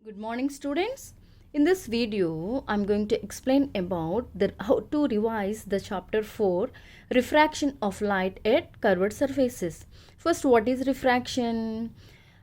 Good morning, students. In this video, I'm going to explain about how to revise the chapter 4, refraction of light at curved surfaces. First, what is refraction?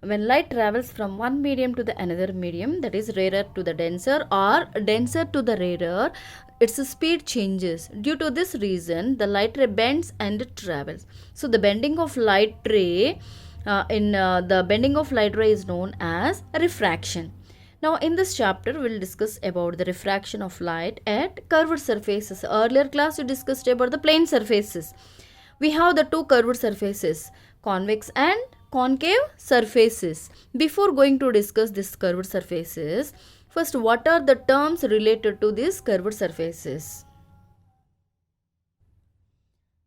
When light travels from one medium to the another medium, that is rarer to the denser or denser to the rarer, its speed changes. Due to this reason, the light ray bends and travels. So, the bending of light ray the bending of light ray is known as refraction. Now in this chapter we'll discuss about the refraction of light at curved surfaces. Earlier class we discussed about the plane surfaces. We have the two curved surfaces, convex and concave surfaces. Before going to discuss these curved surfaces, first what are the terms related to these curved surfaces?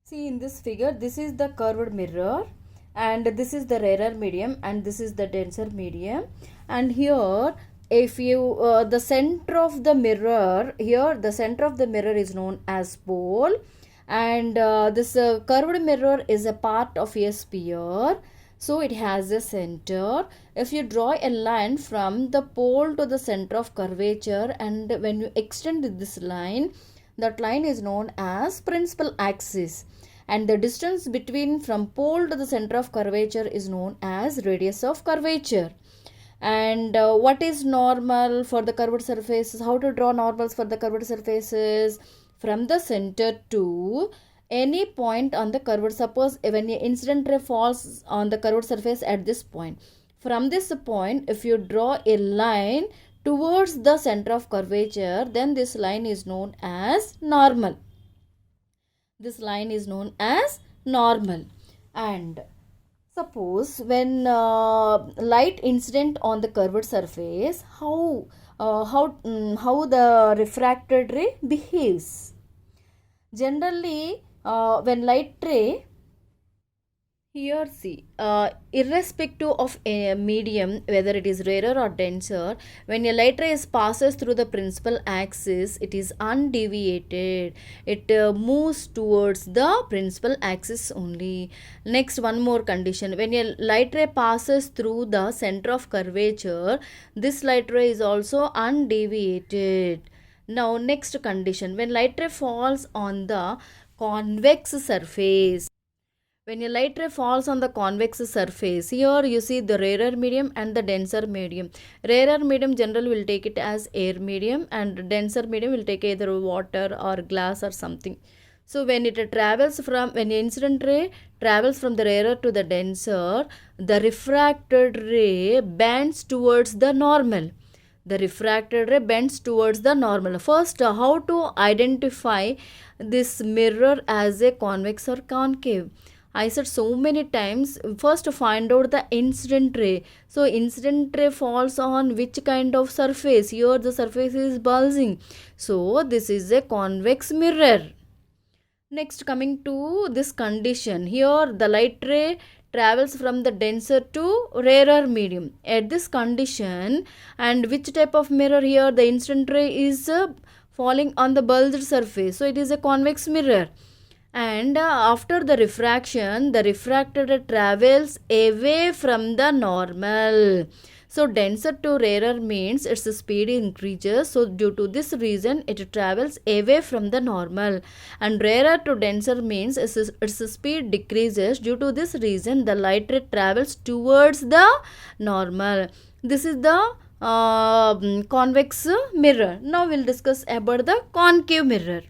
See in this figure, this is the curved mirror and this is the rarer medium and this is the denser medium. And here if you the center of the mirror, here the center of the mirror is known as pole, and this curved mirror is a part of a sphere, so it has a center. If you draw a line from the pole to the center of curvature, and when you extend this line, that line is known as principal axis, and the distance between from pole to the center of curvature is known as radius of curvature. And what is normal for the curved surfaces? How to draw normals for the curved surfaces? From the center to any point on the curved, suppose when the incident ray falls on the curved surface at this point, from this point if you draw a line towards the center of curvature, then this line is known as normal. This line is known as normal. And suppose when light incident on the curved surface, how the refracted ray behaves? Generally, when light ray, here see, irrespective of a medium, whether it is rarer or denser, when a light ray passes through the principal axis, it is undeviated. It moves towards the principal axis only. Next, one more condition. When a light ray passes through the center of curvature, this light ray is also undeviated. Now, next condition. When light ray falls on the convex surface, when a light ray falls on the convex surface, here you see the rarer medium and the denser medium. Rarer medium general will take it as air medium, and denser medium will take either water or glass or something. So when it travels from, when the incident ray travels from the rarer to the denser, the refracted ray bends towards the normal. The refracted ray bends towards the normal. First, how to identify this mirror as a convex or concave? I said so many times, first find out the incident ray. So incident ray falls on which kind of surface? Here the surface is bulging. So this is a convex mirror. Next, coming to this condition, here the light ray travels from the denser to rarer medium. At this condition, and which type of mirror here? The incident ray is falling on the bulged surface. So it is a convex mirror. And after the refraction, the refracted ray travels away from the normal. So denser to rarer means its speed increases. So due to this reason, it travels away from the normal. And rarer to denser means its speed decreases. Due to this reason, the light ray travels towards the normal. This is the convex mirror. Now we'll discuss about the concave mirror.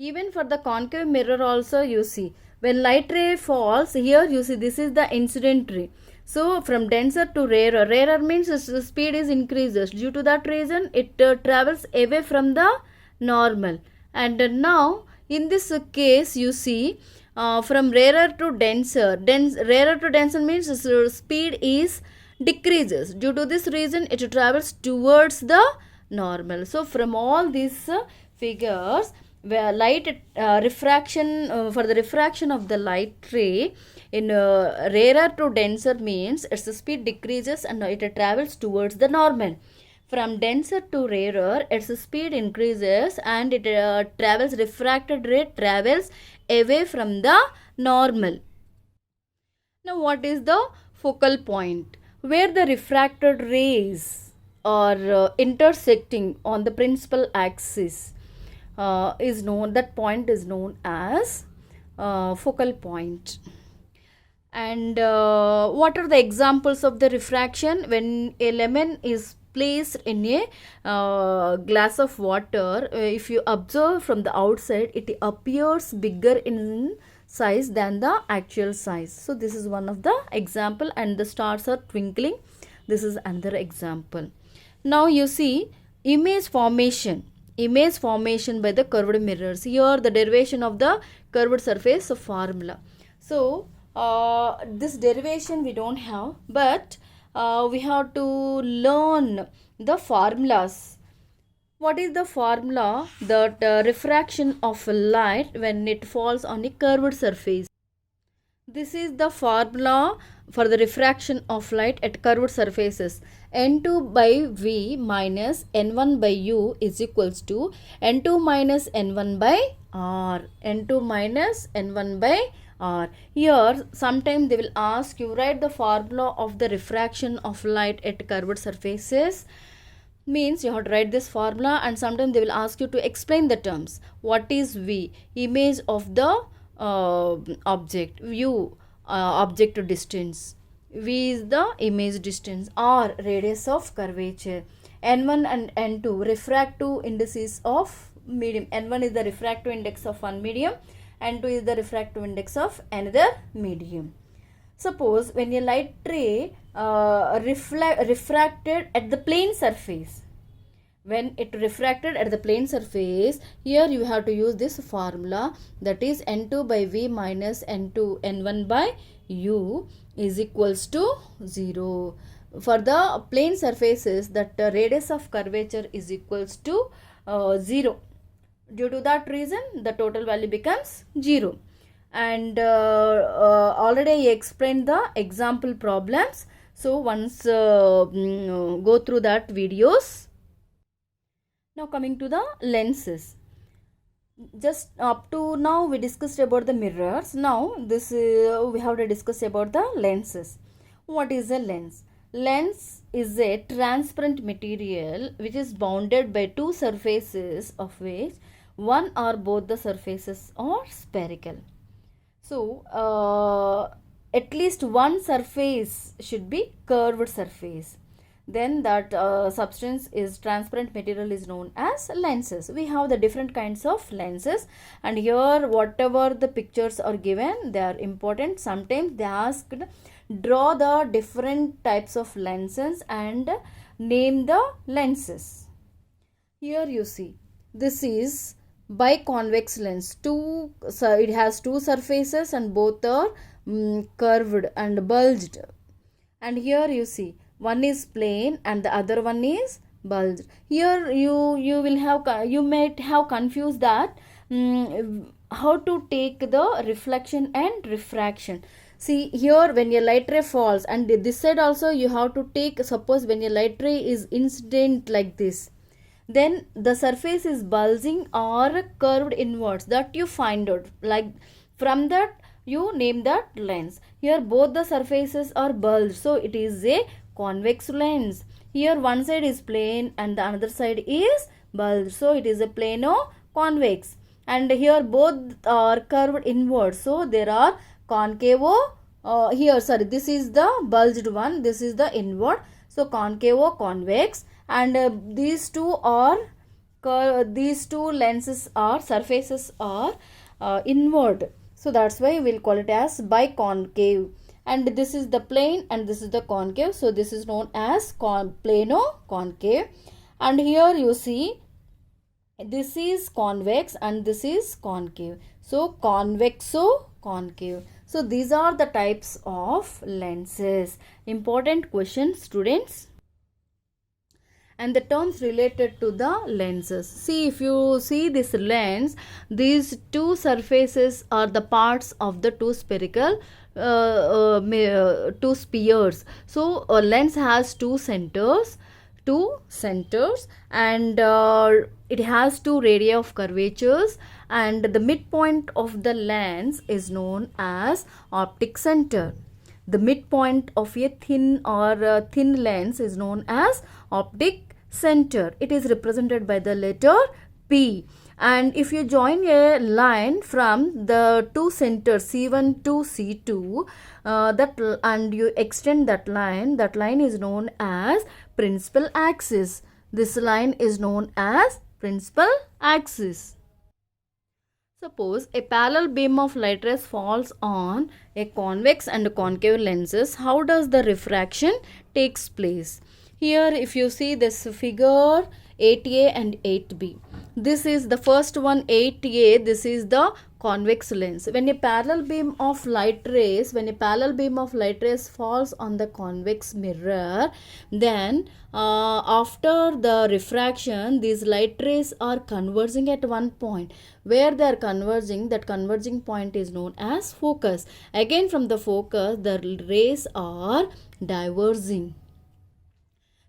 Even for the concave mirror also, you see, when light ray falls, here you see this is the incident ray. So from denser to rarer, rarer means the speed is increases. Due to that reason, it travels away from the normal. And now in this case, you see, from rarer to denser, rarer to denser means the speed is decreases. Due to this reason, it travels towards the normal. So from all these figures, where light refraction, for the refraction of the light ray in rarer to denser means its speed decreases and it travels towards the normal. From denser to rarer, its speed increases and it travels, refracted ray travels away from the normal. Now what is the focal point? where the refracted rays are intersecting on the principal axis is known, that point is known as focal point. And what are the examples of the refraction? When a lemon is placed in a glass of water, if you observe from the outside, it appears bigger in size than the actual size. So this is one of the example, and the stars are twinkling. This is another example. Now you see image formation by the curved mirrors. Here the derivation of the curved surface formula. So this derivation we don't have, but we have to learn the formulas. What is the formula? That refraction of light when it falls on a curved surface. This is the formula for the refraction of light at curved surfaces. N2 by V minus N1 by U is equals to N2 minus N1 by R. N2 minus N1 by R. Here, sometimes they will ask you write the formula of the refraction of light at curved surfaces. Means you have to write this formula, and sometimes they will ask you to explain the terms. What is V? Image of the object. U, object to distance. V is the image distance. R, radius of curvature. N1 and N2, refractive indices of medium. N1 is the refractive index of one medium, N2 is the refractive index of another medium. Suppose when a light ray refracted at the plane surface, when it refracted at the plane surface, here you have to use this formula, that is N2 by V minus N1 by U is equals to 0. For the plane surfaces, that radius of curvature is equals to 0. Due to that reason, the total value becomes 0. And already I explained the example problems. So once go through that videos. Now coming to the lenses. Just up to now we discussed about the mirrors. Now this we have to discuss about the lenses. What is a lens? Lens is a transparent material which is bounded by two surfaces of which one or both the surfaces are spherical. So at least one surface should be curved surface. Then that substance is transparent material is known as lenses. We have the different kinds of lenses, and here whatever the pictures are given, they are important. Sometimes they asked draw the different types of lenses and name the lenses. Here you see this is biconvex lens. It has two surfaces and both are curved and bulged. And here you see one is plain and the other one is bulged. Here you might have confused that how to take the reflection and refraction. See here when a light ray falls, and this side also you have to take, suppose when a light ray is incident like this, then the surface is bulging or curved inwards, that you find out. Like from that you name that lens. Here both the surfaces are bulged, so it is a convex lens. Here one side is plain and the other side is bulged, so it is a plano-convex. And here both are curved inwards, so there are concavo. This is the bulged one, this is the inward, so concavo-convex. And these two lenses are surfaces are inward, so that's why we'll call it as biconcave. And this is the plane and this is the concave, so this is known as plano-concave. And here you see this is convex and this is concave, so convexo-concave. So these are the types of lenses. Important question, students. And the terms related to the lenses. See, if you see this lens, these two surfaces are the parts of the two spherical two spheres. So a lens has two centers, and it has two radii of curvatures, and the midpoint of the lens is known as optic center. the midpoint of a thin or thin lens is known as optic center. It is represented by the letter P. And if you join a line from the two centers C1 to C2 and you extend that line is known as principal axis. This line is known as principal axis. Suppose a parallel beam of light rays falls on a convex and concave lenses. How does the refraction takes place? Here if you see this figure 8a and 8b. This is the first one 8a. This is the convex lens. When a parallel beam of light rays falls on the convex mirror, then after the refraction, these light rays are converging at one point. Where they are converging, that converging point is known as focus. Again from the focus, the rays are diverging.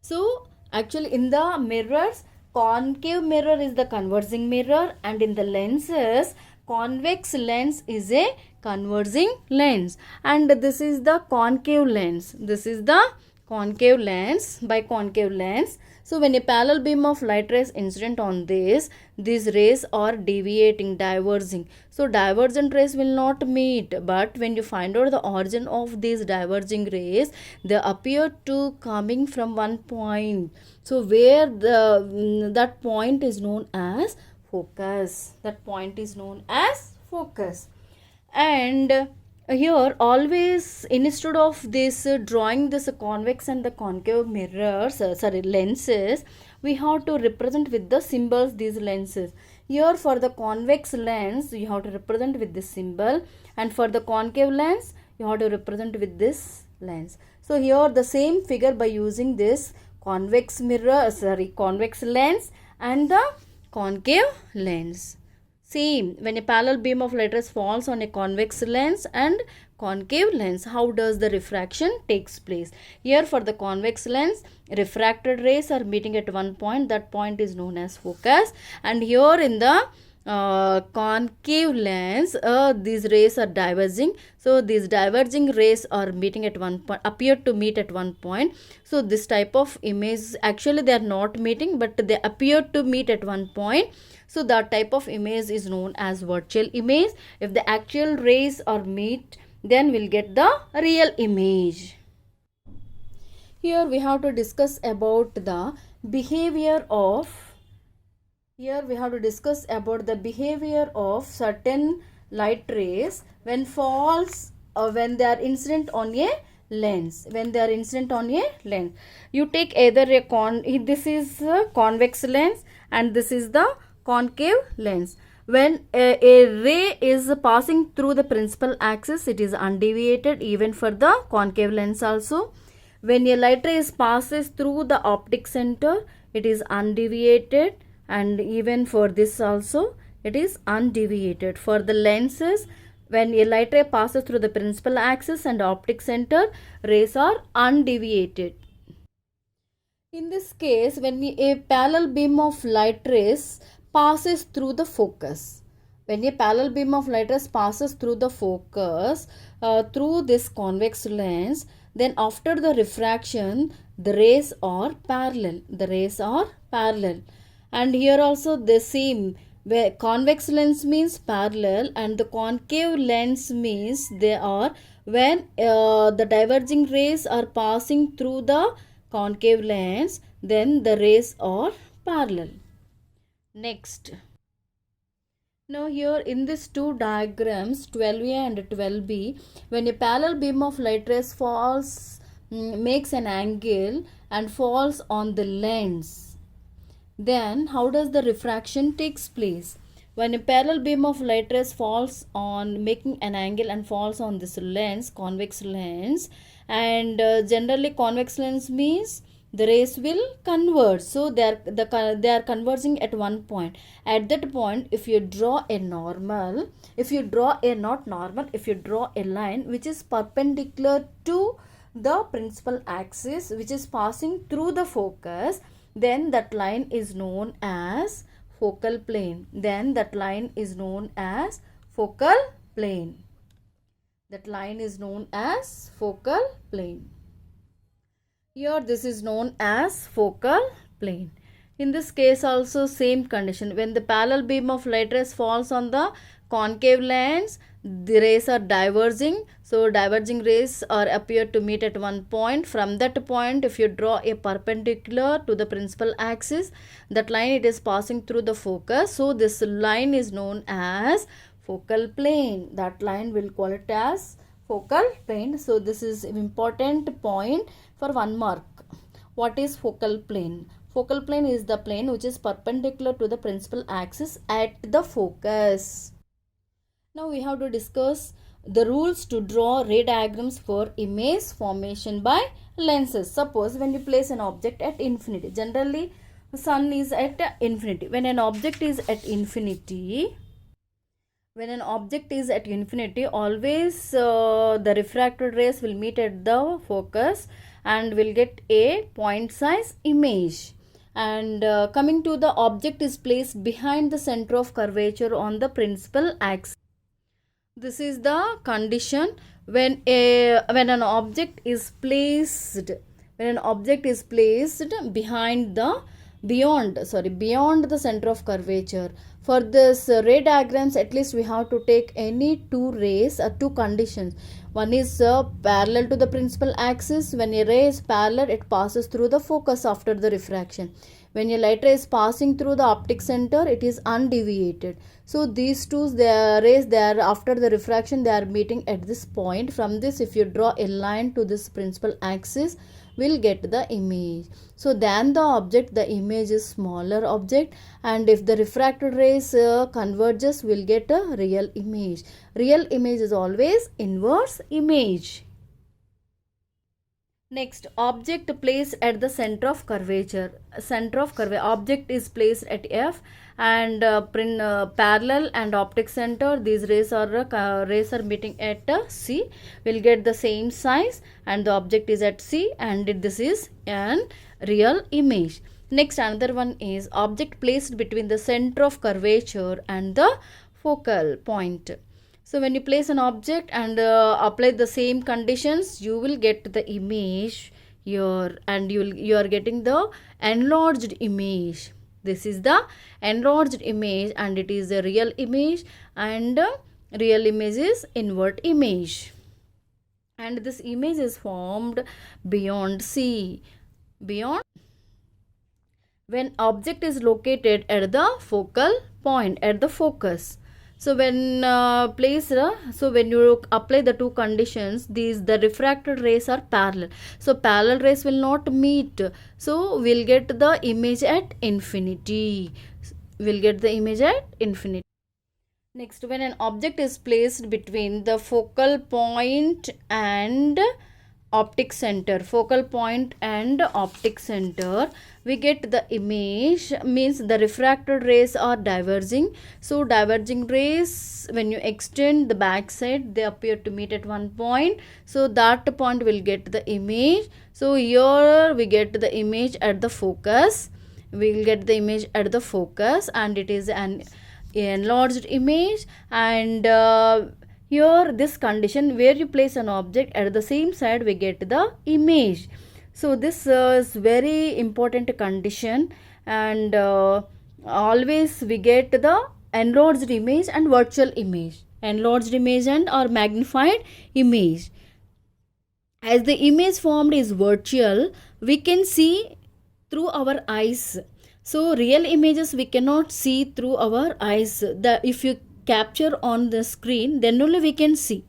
So actually in the mirrors, concave mirror is the converging mirror, and in the lenses, convex lens is a converging lens, and this is the concave lens. This is the concave lens by concave lens. So when a parallel beam of light rays incident on this, these rays are deviating, diverging. So divergent rays will not meet, but when you find out the origin of these diverging rays, they appear to coming from one point. So where that point is known as focus. That point is known as focus. And here always, instead of this drawing this convex and the concave mirrors, lenses, we have to represent with the symbols these lenses. Here for the convex lens, you have to represent with this symbol, and for the concave lens, you have to represent with this lens. So here the same figure by using this convex lens and the concave lens. Same, when a parallel beam of light rays falls on a convex lens and concave lens, how does the refraction takes place? Here for the convex lens, refracted rays are meeting at one point. That point is known as focus. And here in the concave lens, these rays are diverging. So these diverging rays are meeting at one point, appear to meet at one point. So this type of image, actually they are not meeting, but they appear to meet at one point. So that type of image is known as virtual image. If the actual rays are meet, then we'll get the real image. Here we have to discuss about the behavior of certain light rays when they are incident on a lens. You take either this is a convex lens and this is the concave lens. When a ray is passing through the principal axis, it is undeviated, even for the concave lens also. When a light ray passes through the optic center, it is undeviated, and even for this also it is undeviated. For the lenses, when a light ray passes through the principal axis and optic center, rays are undeviated. In this case, when a parallel beam of light rays passes through the focus, through this convex lens, then after the refraction, the rays are parallel. And here also the same, where convex lens means parallel and the concave lens means they are when the diverging rays are passing through the concave lens, then the rays are parallel. Next, now here in these two diagrams 12a and 12b, when a parallel beam of light rays makes an angle and falls on the lens, then how does the refraction takes place? When a parallel beam of light rays falls on making an angle and falls on this lens, convex lens, and generally convex lens means the rays will converge. So they are converging at one point. At that point, if you draw a line which is perpendicular to the principal axis, which is passing through the focus, then that line is known as focal plane. That line is known as focal plane. Here this is known as focal plane. In this case also same condition. When the parallel beam of light rays falls on the concave lens, the rays are diverging. So diverging rays are appear to meet at one point. From that point, if you draw a perpendicular to the principal axis, that line it is passing through the focus. So this line is known as focal plane. That line will call it as focal plane. So this is an important point for 1 mark. What is focal plane? Focal plane is the plane which is perpendicular to the principal axis at the focus. Now we have to discuss the rules to draw ray diagrams for image formation by lenses. Suppose when you place an object at infinity, generally sun is at infinity. When an object is at infinity, always the refracted rays will meet at the focus and will get a point size image. And coming to the object is placed behind the center of curvature on the principal axis. This is the condition when an object is placed beyond the center of curvature. For this ray diagrams, at least we have to take any two rays or two conditions. One is parallel to the principal axis. When a ray is parallel, it passes through the focus after the refraction. When a light ray is passing through the optic center, it is undeviated. So these two rays, they are after the refraction, they are meeting at this point. From this, if you draw a line to this principal axis, will get the image. So than the object, the image is smaller object, and if the refracted rays converges, will get a real image. Real image is always inverse image. Next, object placed at the center of curvature. Object is placed at F and parallel and optic center. These rays are meeting at C. Will get the same size, and the object is at C, and this is an real image. Next, another one is object placed between the center of curvature and the focal point. So when you place an object and apply the same conditions, you will get the image here, and you are getting the enlarged image. This is the enlarged image, and it is a real image, and real image is invert image. And this image is formed beyond C. When object is located at the focal point, at the focus. So when when you apply the two conditions, the refracted rays are parallel. So parallel rays will not meet. So we'll get the image at infinity. Next, when an object is placed between the focal point and optic center, we get the image, means the refracted rays are diverging. So diverging rays, when you extend the back side, they appear to meet at one point. So that point will get the image. So here we get the image at the focus. And it is an enlarged image. And here this condition where you place an object at the same side, we get the image. So this is very important condition, and always we get the enlarged image and virtual image. Enlarged image and or magnified image. As the image formed is virtual, we can see through our eyes. So real images we cannot see through our eyes. If you capture on the screen, then only we can see.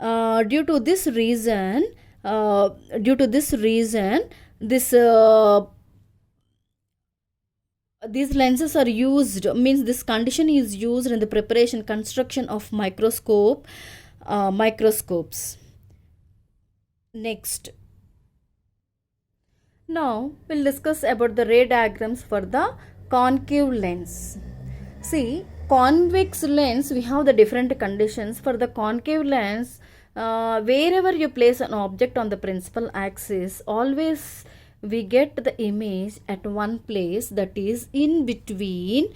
Due to this reason, these lenses are used, means this condition is used in the construction of microscopes. Next, now we'll discuss about the ray diagrams for the concave lens. See, convex lens, we have the different conditions. For the concave lens, wherever you place an object on the principal axis, always we get the image at one place, that is in between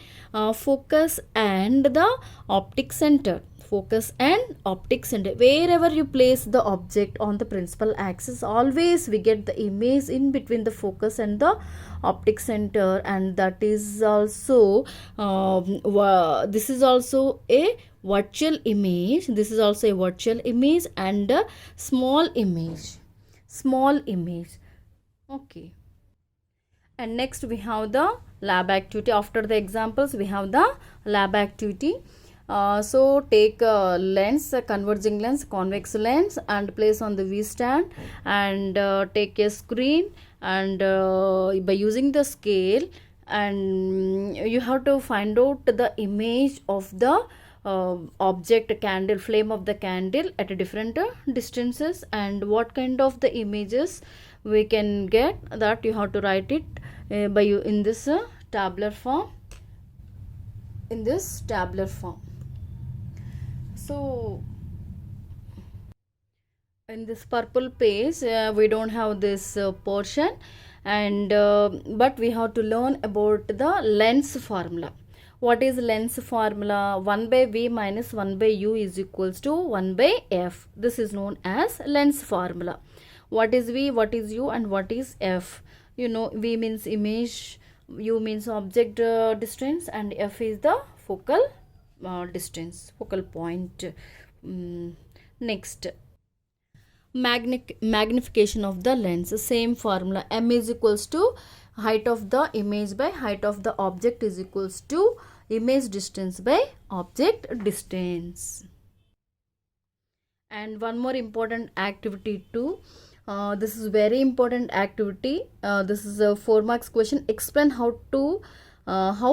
focus and the optic center. focus and optic center. Wherever you place the object on the principal axis, always we get the image in between the focus and the optic center, and that is also this is also a virtual image. This is also a virtual image and a small image. Okay. And next we have the lab activity. After the examples, we have the lab activity. So take a lens, a converging lens, convex lens, and place on the V stand, and take a screen, and by using the scale, and you have to find out the image of the object, candle, flame of the candle at different distances, and what kind of the images we can get, that you have to write it by you in this tabular form. So in this purple page we don't have this portion, and but we have to learn about the lens formula. What is lens formula? 1 by v minus 1 by u is equals to 1 by f. This is known as lens formula. What is v, what is u, and what is f? You know, v means image, u means object distance, and f is the focal distance, focal point. Next, magnification of the lens. Same formula. M is equals to height of the image by height of the object is equals to image distance by object distance. And one more important activity too. This is very important activity. This is a 4 marks question. Explain how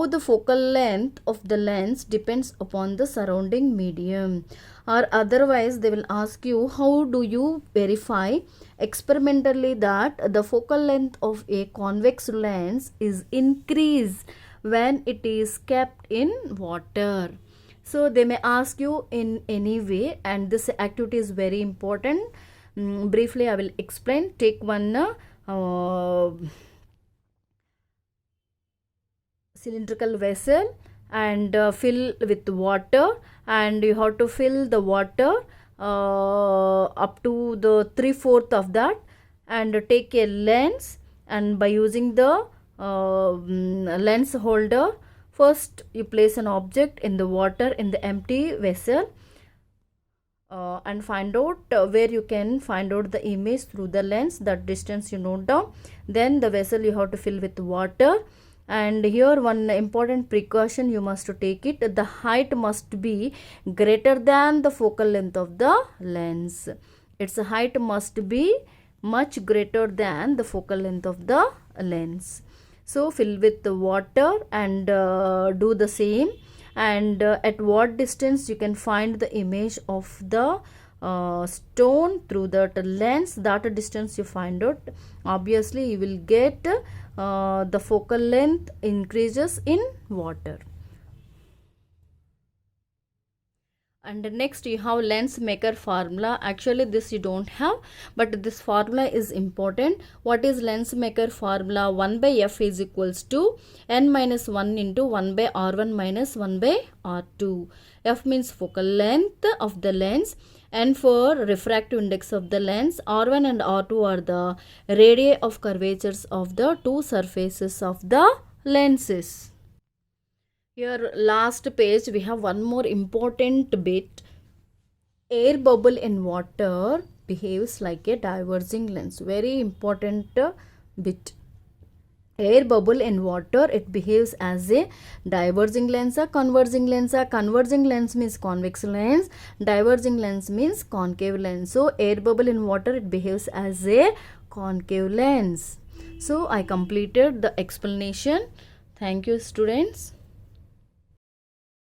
the focal length of the lens depends upon the surrounding medium. Or otherwise they will ask you, how do you verify experimentally that the focal length of a convex lens is increased when it is kept in water? So they may ask you in any way, and this activity is very important. Briefly I will explain. Take one cylindrical vessel and fill with water, and you have to fill the water up to the 3/4 of that, and take a lens, and by using the lens holder, first you place an object in the water in the empty vessel, and find out where you can find out the image through the lens. That distance you note down. Then the vessel you have to fill with water, and here one important precaution you must take it. The height must be greater than the focal length of the lens. Its height must be much greater than the focal length of the lens. So fill with the water and do the same, and at what distance you can find the image of the stone through that lens, that distance you find out. Obviously you will get the focal length increases in water. And next you have lens maker formula. Actually this you don't have, but this formula is important. What is lens maker formula? 1 by f is equals to n minus 1 into 1 by r1 minus 1 by r2. F means focal length of the lens, n for refractive index of the lens, r1 and r2 are the radii of curvatures of the two surfaces of the lenses. Here last page we have one more important bit. Air bubble in water behaves like a diverging lens. Very important bit. Air bubble in water, it behaves as a diverging lens or converging lens. Converging lens means convex lens, diverging lens means concave lens. So air bubble in water, it behaves as a concave lens. So I completed the explanation. Thank you students.